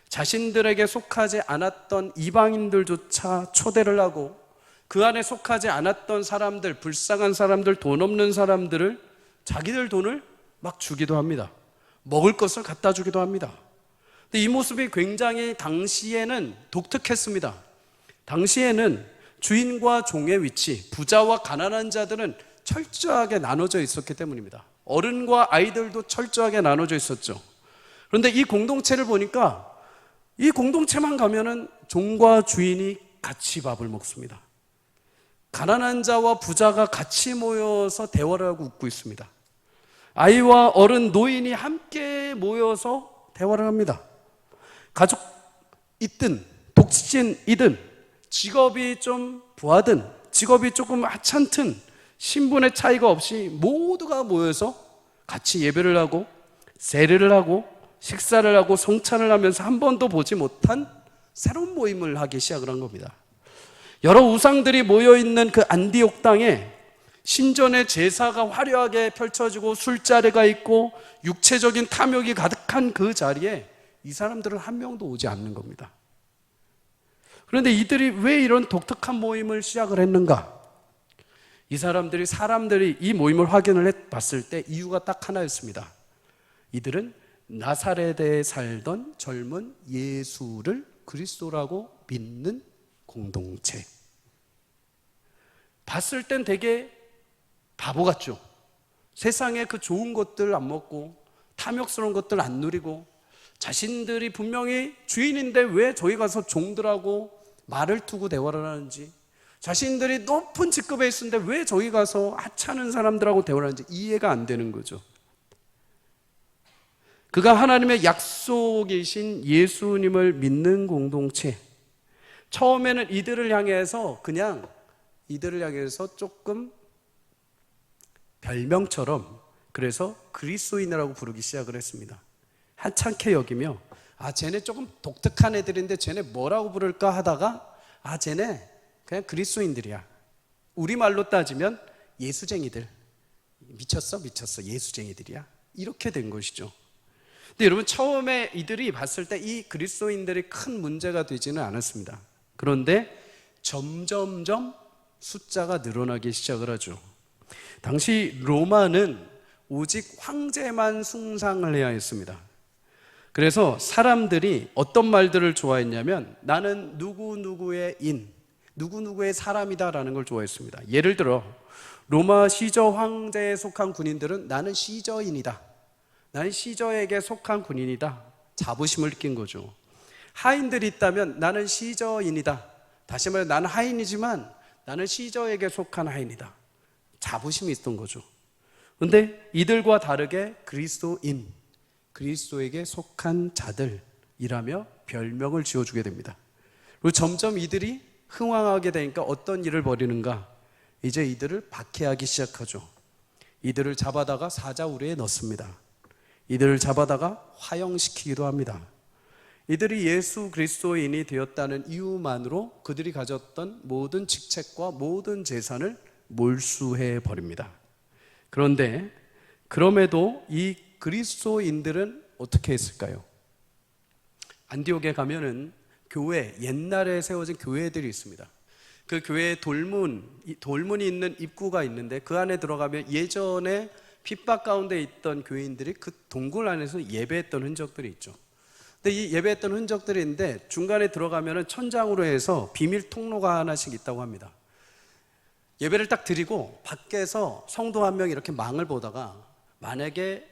자신들에게 속하지 않았던 이방인들조차 초대를 하고 그 안에 속하지 않았던 사람들, 불쌍한 사람들, 돈 없는 사람들을 자기들 돈을 막 주기도 합니다. 먹을 것을 갖다 주기도 합니다. 근데 이 모습이 굉장히 당시에는 독특했습니다. 당시에는 주인과 종의 위치, 부자와 가난한 자들은 철저하게 나눠져 있었기 때문입니다. 어른과 아이들도 철저하게 나눠져 있었죠. 그런데 이 공동체를 보니까 이 공동체만 가면은 종과 주인이 같이 밥을 먹습니다. 가난한 자와 부자가 같이 모여서 대화를 하고 웃고 있습니다. 아이와 어른, 노인이 함께 모여서 대화를 합니다. 가족이든 독신이든 직업이 좀 부하든 직업이 조금 하찮든 신분의 차이가 없이 모두가 모여서 같이 예배를 하고 세례를 하고 식사를 하고 성찬을 하면서 한 번도 보지 못한 새로운 모임을 하기 시작을 한 겁니다. 여러 우상들이 모여있는 그 안디옥 땅에 신전의 제사가 화려하게 펼쳐지고 술자리가 있고 육체적인 탐욕이 가득한 그 자리에 이 사람들은 한 명도 오지 않는 겁니다. 그런데 이들이 왜 이런 독특한 모임을 시작을 했는가? 이 사람들이 이 모임을 확인을 해봤을 때 이유가 딱 하나였습니다. 이들은 나사렛에 살던 젊은 예수를 그리스도라고 믿는 공동체. 봤을 땐 되게 바보 같죠. 세상에 그 좋은 것들 안 먹고 탐욕스러운 것들 안 누리고 자신들이 분명히 주인인데 왜 저기 가서 종들하고 말을 두고 대화를 하는지, 자신들이 높은 직급에 있는데 왜 저기 가서 하찮은 사람들하고 대화를 하는지 이해가 안 되는 거죠. 그가 하나님의 약속이신 예수님을 믿는 공동체. 처음에는 이들을 향해서 조금 별명처럼 그래서 그리스도인이라고 부르기 시작을 했습니다. 하찮게 여기며 쟤네 조금 독특한 애들인데 쟤네 뭐라고 부를까 하다가 쟤네 그냥 그리스도인들이야. 우리말로 따지면 예수쟁이들. 미쳤어 예수쟁이들이야. 이렇게 된 것이죠. 근데 여러분, 처음에 이들이 봤을 때 이 그리스도인들이 큰 문제가 되지는 않았습니다. 그런데 점점점 숫자가 늘어나기 시작을 하죠. 당시 로마는 오직 황제만 숭상을 해야 했습니다. 그래서 사람들이 어떤 말들을 좋아했냐면 나는 누구누구의 누구누구의 사람이다라는 걸 좋아했습니다. 예를 들어 로마 시저 황제에 속한 군인들은 나는 시저인이다, 나는 시저에게 속한 군인이다, 자부심을 느낀 거죠. 하인들이 있다면 나는 시저인이다, 다시 말해 나는 하인이지만 나는 시저에게 속한 하인이다, 자부심이 있던 거죠. 그런데 이들과 다르게 그리스도에게 속한 자들이라며 별명을 지어주게 됩니다. 그리고 점점 이들이 흥황하게 되니까 어떤 일을 벌이는가? 이제 이들을 박해하기 시작하죠. 이들을 잡아다가 사자우리에 넣습니다. 이들을 잡아다가 화형시키기도 합니다. 이들이 예수 그리스도인이 되었다는 이유만으로 그들이 가졌던 모든 직책과 모든 재산을 몰수해 버립니다. 그런데 그럼에도 이 그리스도인들은 어떻게 했을까요? 안디옥에 가면은 옛날에 세워진 교회들이 있습니다. 그 교회에 돌문이 있는 입구가 있는데 그 안에 들어가면 예전에 핍박 가운데 있던 교인들이 그 동굴 안에서 예배했던 흔적들이 있죠. 근데 이 예배했던 흔적들이 있는데 중간에 들어가면은 천장으로 해서 비밀 통로가 하나씩 있다고 합니다. 예배를 딱 드리고 밖에서 성도 한 명이 이렇게 망을 보다가 만약에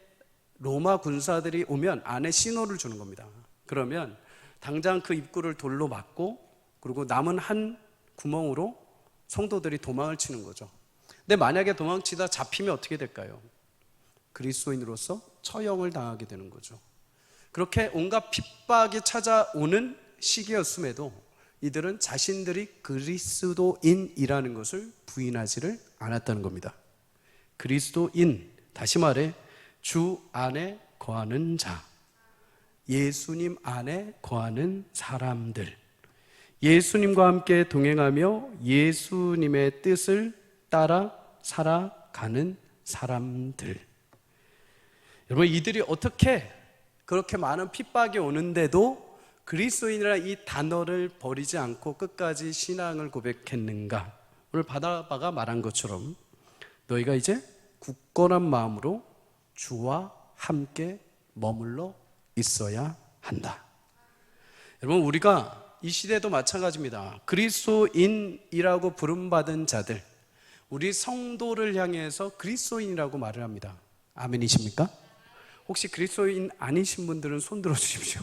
로마 군사들이 오면 안에 신호를 주는 겁니다. 그러면 당장 그 입구를 돌로 막고 그리고 남은 한 구멍으로 성도들이 도망을 치는 거죠. 근데 만약에 도망치다 잡히면 어떻게 될까요? 그리스도인으로서 처형을 당하게 되는 거죠. 그렇게 온갖 핍박이 찾아오는 시기였음에도 이들은 자신들이 그리스도인이라는 것을 부인하지를 않았다는 겁니다. 그리스도인, 다시 말해 주 안에 거하는 자, 예수님 안에 거하는 사람들, 예수님과 함께 동행하며 예수님의 뜻을 따라 살아가는 사람들. 여러분, 이들이 어떻게 그렇게 많은 핍박이 오는데도 그리스도인이라는 이 단어를 버리지 않고 끝까지 신앙을 고백했는가? 오늘 바나바가 말한 것처럼 너희가 이제 굳건한 마음으로 주와 함께 머물러 있어야 한다. 여러분, 우리가 이 시대도 마찬가지입니다. 그리스도인이라고 부름받은 자들, 우리 성도를 향해서 그리스도인이라고 말을 합니다. 아멘이십니까? 혹시 그리스도인 아니신 분들은 손 들어 주십시오.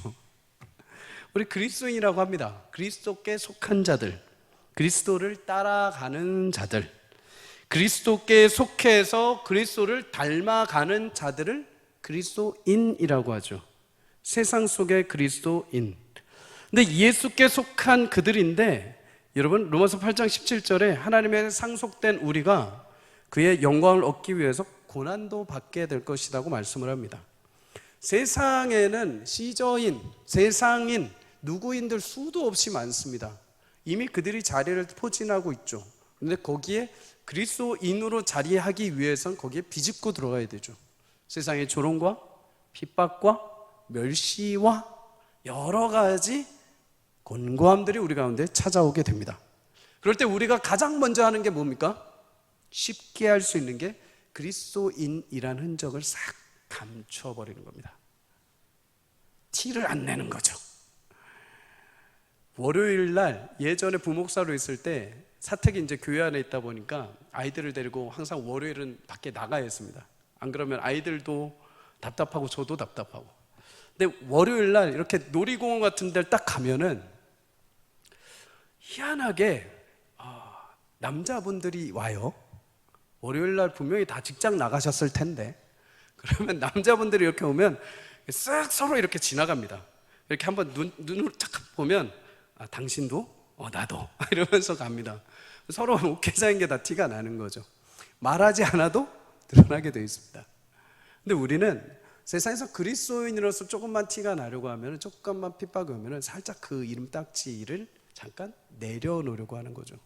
우리 그리스도인이라고 합니다. 그리스도께 속한 자들, 그리스도를 따라가는 자들, 그리스도께 속해서 그리스도를 닮아가는 자들을 그리스도인이라고 하죠. 세상 속의 그리스도인. 근데 예수께 속한 그들인데, 여러분 로마서 8장 17절에 하나님의 상속된 우리가 그의 영광을 얻기 위해서 고난도 받게 될 것이라고 말씀을 합니다. 세상에는 시저인, 세상인, 누구인들 수도 없이 많습니다. 이미 그들이 자리를 포진하고 있죠. 그런데 거기에 그리스도인으로 자리하기 위해선 거기에 비집고 들어가야 되죠. 세상의 조롱과 핍박과 멸시와 여러 가지 곤고함들이 우리 가운데 찾아오게 됩니다. 그럴 때 우리가 가장 먼저 하는 게 뭡니까? 쉽게 할 수 있는 게 그리스도인이라는 흔적을 싹 감춰버리는 겁니다. 티를 안 내는 거죠. 월요일 날 예전에 부목사로 있을 때 사택이 이제 교회 안에 있다 보니까 아이들을 데리고 항상 월요일은 밖에 나가야 했습니다. 안 그러면 아이들도 답답하고 저도 답답하고. 근데 월요일 날 이렇게 놀이공원 같은 데를 딱 가면은 희한하게 남자분들이 와요. 월요일 날 분명히 다 직장 나가셨을 텐데, 그러면 남자분들이 이렇게 오면 쓱 서로 이렇게 지나갑니다. 이렇게 한번 눈으로 딱 보면 당신도? 나도 이러면서 갑니다. 서로 목회자인 게 다 티가 나는 거죠. 말하지 않아도 드러나게 되어 있습니다. 근데 우리는 세상에서 그리스도인으로서 조금만 티가 나려고 하면, 조금만 핍박이 오면 살짝 그 이름 딱지를 잠깐 내려놓으려고 하는 거죠.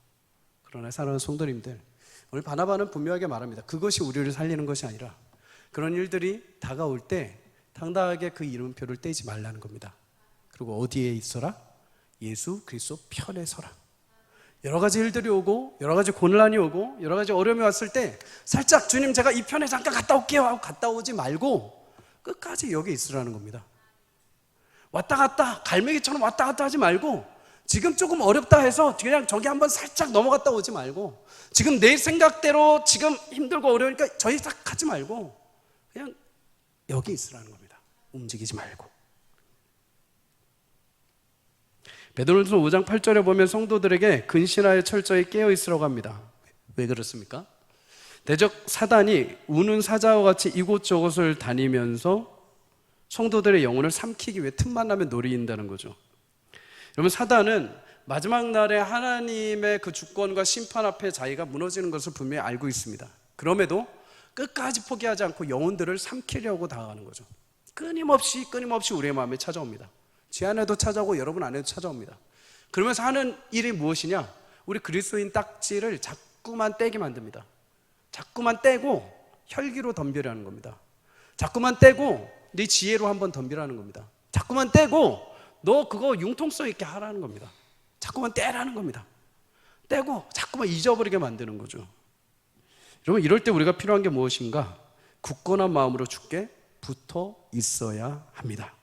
그러나 사랑하는 성도님들, 오늘 바나바는 분명하게 말합니다. 그것이 우리를 살리는 것이 아니라 그런 일들이 다가올 때 당당하게 그 이름표를 떼지 말라는 겁니다. 그리고 어디에 있어라? 예수 그리스도 편에 서라. 여러 가지 일들이 오고 여러 가지 고난이 오고 여러 가지 어려움이 왔을 때 살짝 주님 제가 이 편에 잠깐 갔다 올게요 하고 갔다 오지 말고 끝까지 여기 있으라는 겁니다. 왔다 갔다 갈매기처럼 왔다 갔다 하지 말고, 지금 조금 어렵다 해서 그냥 저기 한번 살짝 넘어갔다 오지 말고, 지금 내 생각대로 지금 힘들고 어려우니까 저기 딱 하지 말고 그냥 여기 있으라는 겁니다. 움직이지 말고. 베드로전서 5장 8절에 보면 성도들에게 근신하여 철저히 깨어 있으라고 합니다. 왜 그렇습니까? 대적 사단이 우는 사자와 같이 이곳저곳을 다니면서 성도들의 영혼을 삼키기 위해 틈만 나면 노린다는 거죠. 여러분, 사단은 마지막 날에 하나님의 그 주권과 심판 앞에 자기가 무너지는 것을 분명히 알고 있습니다. 그럼에도 끝까지 포기하지 않고 영혼들을 삼키려고 다가가는 거죠. 끊임없이 우리의 마음에 찾아옵니다. 제 안에도 찾아오고 여러분 안에도 찾아옵니다. 그러면서 하는 일이 무엇이냐? 우리 그리스도인 딱지를 자꾸만 떼게 만듭니다. 자꾸만 떼고 혈기로 덤비라는 겁니다. 자꾸만 떼고 네 지혜로 한번 덤비라는 겁니다. 자꾸만 떼고 너 그거 융통성 있게 하라는 겁니다. 자꾸만 떼라는 겁니다. 떼고 자꾸만 잊어버리게 만드는 거죠. 여러분, 이럴 때 우리가 필요한 게 무엇인가? 굳건한 마음으로 주께 붙어 있어야 합니다.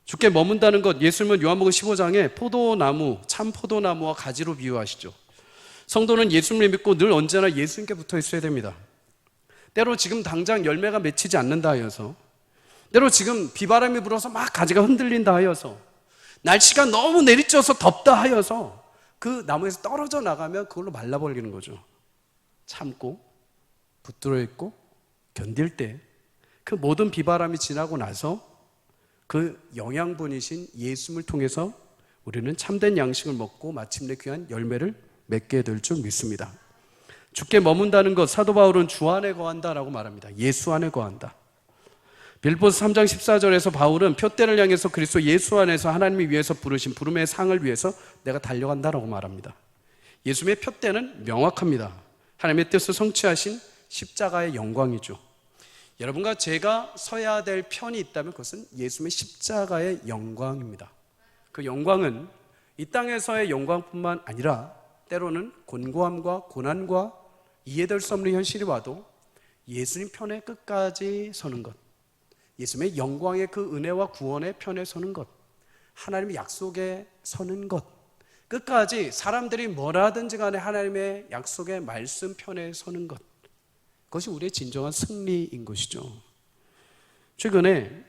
주께 머문다는 것, 예수님은 요한복음 15장에 포도나무, 참 포도나무와 가지로 비유하시죠. 성도는 예수님을 믿고 늘 언제나 예수님께 붙어 있어야 됩니다. 때로 지금 당장 열매가 맺히지 않는다 하여서, 때로 지금 비바람이 불어서 막 가지가 흔들린다 하여서, 날씨가 너무 내리쬐어서 덥다 하여서 그 나무에서 떨어져 나가면 그걸로 말라버리는 거죠. 참고 붙들어 있고 견딜 때 그 모든 비바람이 지나고 나서 그 영양분이신 예수님을 통해서 우리는 참된 양식을 먹고 마침내 귀한 열매를 맺게 될 줄 믿습니다. 주께 머문다는 것, 사도 바울은 주 안에 거한다라고 말합니다. 예수 안에 거한다. 빌립보서 3장 14절에서 바울은 표대를 향해서 그리스도 예수 안에서 하나님이 위해서 부르신 부름의 상을 위해서 내가 달려간다라고 말합니다. 예수님의 표대는 명확합니다. 하나님의 뜻을 성취하신 십자가의 영광이죠. 여러분과 제가 서야 될 편이 있다면 그것은 예수님의 십자가의 영광입니다. 그 영광은 이 땅에서의 영광뿐만 아니라 때로는 곤고함과 고난과 이해될 수 없는 현실이 와도 예수님 편에 끝까지 서는 것, 예수님의 영광의 그 은혜와 구원의 편에 서는 것, 하나님의 약속에 서는 것, 끝까지 사람들이 뭐라든지 간에 하나님의 약속의 말씀 편에 서는 것, 그것이 우리의 진정한 승리인 것이죠. 최근에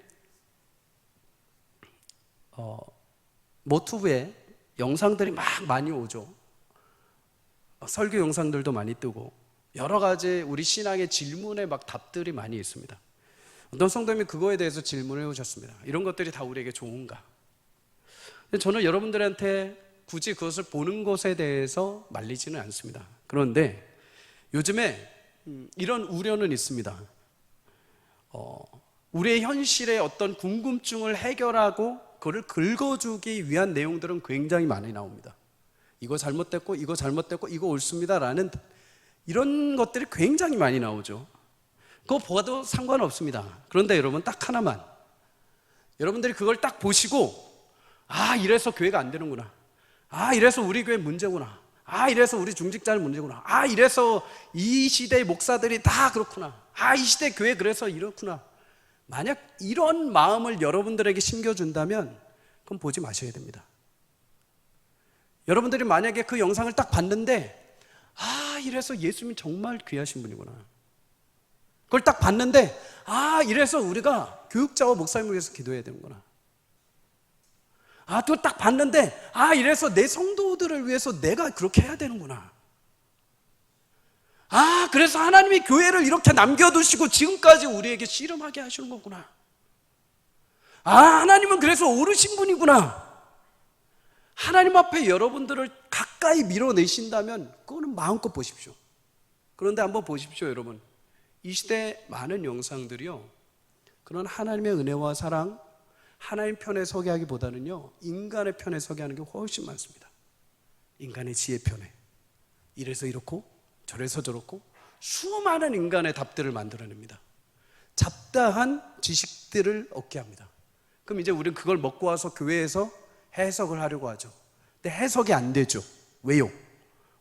모투브에 영상들이 막 많이 오죠. 설교 영상들도 많이 뜨고 여러 가지 우리 신앙의 질문에 막 답들이 많이 있습니다. 어떤 성도님이 그거에 대해서 질문을 해오셨습니다. 이런 것들이 다 우리에게 좋은가? 근데 저는 여러분들한테 굳이 그것을 보는 것에 대해서 말리지는 않습니다. 그런데 요즘에 이런 우려는 있습니다. 우리의 현실의 어떤 궁금증을 해결하고 그걸 긁어주기 위한 내용들은 굉장히 많이 나옵니다. 이거 잘못됐고 이거 잘못됐고 이거 옳습니다 라는 이런 것들이 굉장히 많이 나오죠. 그거 봐도 상관없습니다. 그런데 여러분 딱 하나만, 여러분들이 그걸 딱 보시고 아 이래서 교회가 안 되는구나, 아 이래서 우리 교회 문제구나, 아 이래서 우리 중직자는 문제구나, 아 이래서 이 시대의 목사들이 다 그렇구나, 아 이 시대 교회 그래서 이렇구나, 만약 이런 마음을 여러분들에게 심겨준다면 그럼 보지 마셔야 됩니다. 여러분들이 만약에 그 영상을 딱 봤는데 아 이래서 예수님이 정말 귀하신 분이구나, 그걸 딱 봤는데 아 이래서 우리가 교육자와 목사님을 위해서 기도해야 되는구나, 아 또 딱 봤는데 아 이래서 내 성도들을 위해서 내가 그렇게 해야 되는구나, 아 그래서 하나님이 교회를 이렇게 남겨두시고 지금까지 우리에게 씨름하게 하시는 거구나, 아 하나님은 그래서 오르신 분이구나, 하나님 앞에 여러분들을 가까이 밀어내신다면 그거는 마음껏 보십시오. 그런데 한번 보십시오. 여러분, 이 시대 많은 영상들이요, 그런 하나님의 은혜와 사랑, 하나님 편에 서게 하기보다는요 인간의 편에 서게 하는 게 훨씬 많습니다. 인간의 지혜 편에, 이래서 이렇고 저래서 저렇고 수많은 인간의 답들을 만들어냅니다. 잡다한 지식들을 얻게 합니다. 그럼 이제 우리는 그걸 먹고 와서 교회에서 해석을 하려고 하죠. 근데 해석이 안 되죠. 왜요?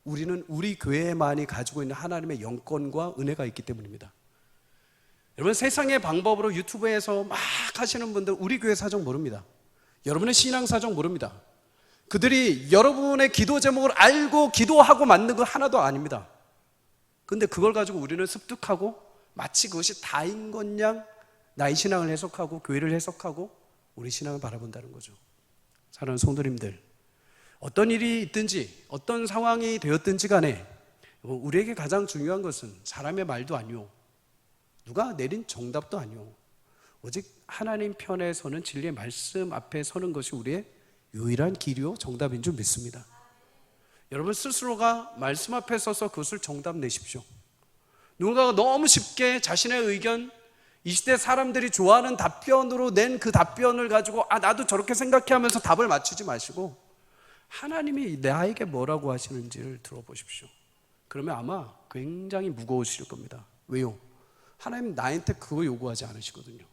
우리는 우리 교회만이 가지고 있는 하나님의 영권과 은혜가 있기 때문입니다. 여러분, 세상의 방법으로 유튜브에서 막 하시는 분들 우리 교회 사정 모릅니다. 여러분의 신앙 사정 모릅니다. 그들이 여러분의 기도 제목을 알고 기도하고 만든 거 하나도 아닙니다. 근데 그걸 가지고 우리는 습득하고 마치 그것이 다인 것 양 나의 신앙을 해석하고 교회를 해석하고 우리 신앙을 바라본다는 거죠. 사랑하는 성도님들, 어떤 일이 있든지 어떤 상황이 되었든지 간에 우리에게 가장 중요한 것은 사람의 말도 아니오, 누가 내린 정답도 아니오, 오직 하나님 편에 서는 진리의 말씀 앞에 서는 것이 우리의 유일한 길이요 정답인 줄 믿습니다. 여러분 스스로가 말씀 앞에 서서 그것을 정답 내십시오. 누군가가 너무 쉽게 자신의 의견, 이 시대 사람들이 좋아하는 답변으로 낸 그 답변을 가지고 아 나도 저렇게 생각해 하면서 답을 맞추지 마시고 하나님이 나에게 뭐라고 하시는지를 들어보십시오. 그러면 아마 굉장히 무거우실 겁니다. 왜요? 하나님 나한테 그거 요구하지 않으시거든요.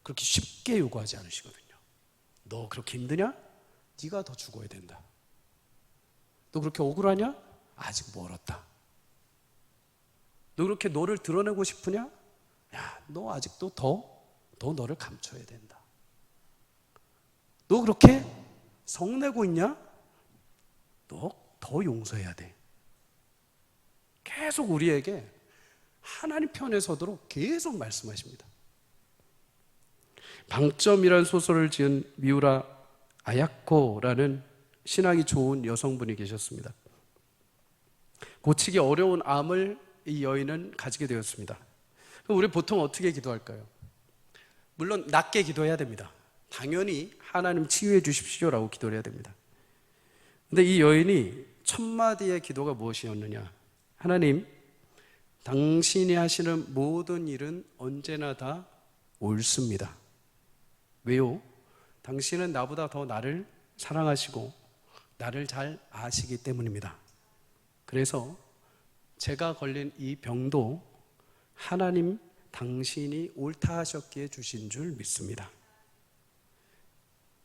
그렇게 쉽게 요구하지 않으시거든요. 너 그렇게 힘드냐? 네가 더 죽어야 된다. 너 그렇게 억울하냐? 아직 멀었다. 너 그렇게 너를 드러내고 싶으냐? 야, 너 아직도 더 너를 감춰야 된다. 너 그렇게 성내고 있냐? 너 더 용서해야 돼. 계속 우리에게 하나님 편에 서도록 계속 말씀하십니다. 방점이라는 소설을 지은 미우라 아야코라는 신앙이 좋은 여성분이 계셨습니다. 고치기 어려운 암을 이 여인은 가지게 되었습니다. 그럼 우리 보통 어떻게 기도할까요? 물론 낮게 기도해야 됩니다. 당연히 하나님 치유해 주십시오라고 기도를 해야 됩니다. 근데 이 여인이 첫 마디의 기도가 무엇이었느냐? 하나님, 당신이 하시는 모든 일은 언제나 다 옳습니다. 왜요? 당신은 나보다 더 나를 사랑하시고 나를 잘 아시기 때문입니다. 그래서 제가 걸린 이 병도 하나님 당신이 옳다 하셨기에 주신 줄 믿습니다.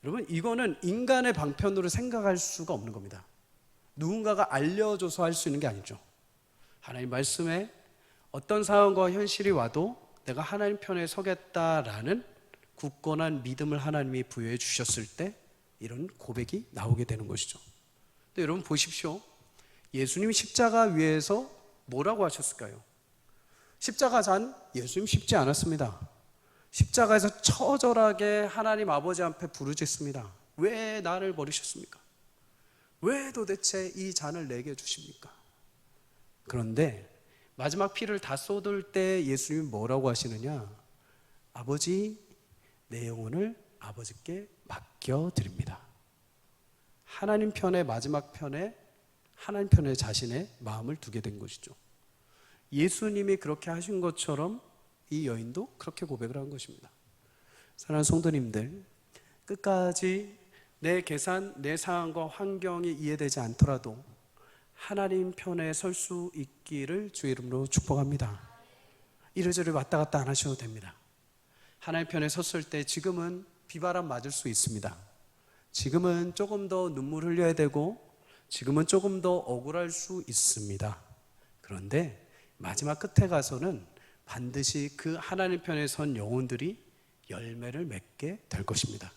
여러분, 이거는 인간의 방편으로 생각할 수가 없는 겁니다. 누군가가 알려줘서 할 수 있는 게 아니죠. 하나님 말씀에 어떤 상황과 현실이 와도 내가 하나님 편에 서겠다라는 굳건한 믿음을 하나님이 부여해 주셨을 때 이런 고백이 나오게 되는 것이죠. 근데 여러분 보십시오. 예수님이 십자가 위에서 뭐라고 하셨을까요? 십자가 잔 예수님 쉽지 않았습니다. 십자가에서 처절하게 하나님 아버지 앞에 부르짖습니다. 왜 나를 버리셨습니까? 왜 도대체 이 잔을 내게 주십니까? 그런데 마지막 피를 다 쏟을 때 예수님이 뭐라고 하시느냐? 아버지, 내 영혼을 아버지께 맡겨드립니다. 하나님 편의 마지막 편에 하나님 편에 자신의 마음을 두게 된 것이죠. 예수님이 그렇게 하신 것처럼 이 여인도 그렇게 고백을 한 것입니다. 사랑하는 성도님들, 끝까지 내 계산, 내 상황과 환경이 이해되지 않더라도 하나님 편에 설 수 있기를 주의 이름으로 축복합니다. 이래저래 왔다 갔다 안 하셔도 됩니다. 하나님 편에 섰을 때 지금은 비바람 맞을 수 있습니다. 지금은 조금 더 눈물 흘려야 되고 지금은 조금 더 억울할 수 있습니다. 그런데 마지막 끝에 가서는 반드시 그 하나님 편에 선 영혼들이 열매를 맺게 될 것입니다.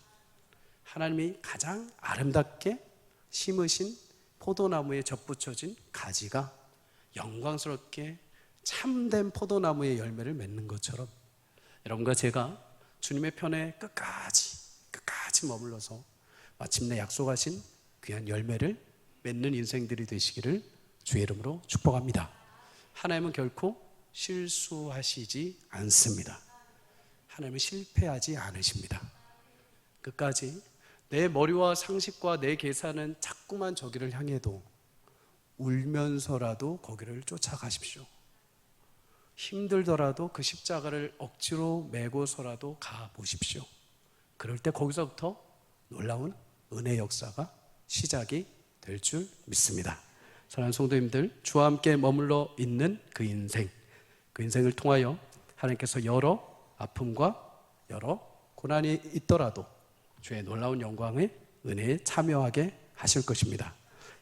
하나님이 가장 아름답게 심으신 포도나무에 접붙여진 가지가 영광스럽게 참된 포도나무의 열매를 맺는 것처럼 여러분과 제가 주님의 편에 끝까지 머물러서 마침내 약속하신 귀한 열매를 맺는 인생들이 되시기를 주의 이름으로 축복합니다. 하나님은 결코 실수하시지 않습니다. 하나님은 실패하지 않으십니다. 끝까지 내 머리와 상식과 내 계산은 자꾸만 저기를 향해도 울면서라도 거기를 쫓아가십시오. 힘들더라도 그 십자가를 억지로 메고서라도 가보십시오. 그럴 때 거기서부터 놀라운 은혜 역사가 시작이 될 줄 믿습니다. 사랑하는 성도님들, 주와 함께 머물러 있는 그 인생을 통하여 하나님께서 여러 아픔과 여러 고난이 있더라도 주의 놀라운 영광의 은혜에 참여하게 하실 것입니다.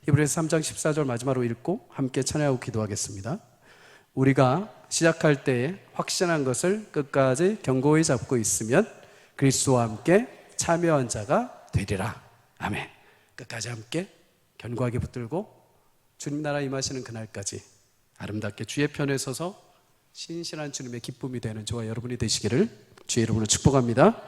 히브리서 3장 14절 마지막으로 읽고 함께 찬양하고 기도하겠습니다. 우리가 시작할 때에 확신한 것을 끝까지 견고히 잡고 있으면 그리스도와 함께 참여한 자가 되리라. 아멘. 끝까지 함께 견고하게 붙들고 주님 나라 임하시는 그날까지 아름답게 주의 편에 서서 신실한 주님의 기쁨이 되는 저와 여러분이 되시기를 주의 이름으로 축복합니다.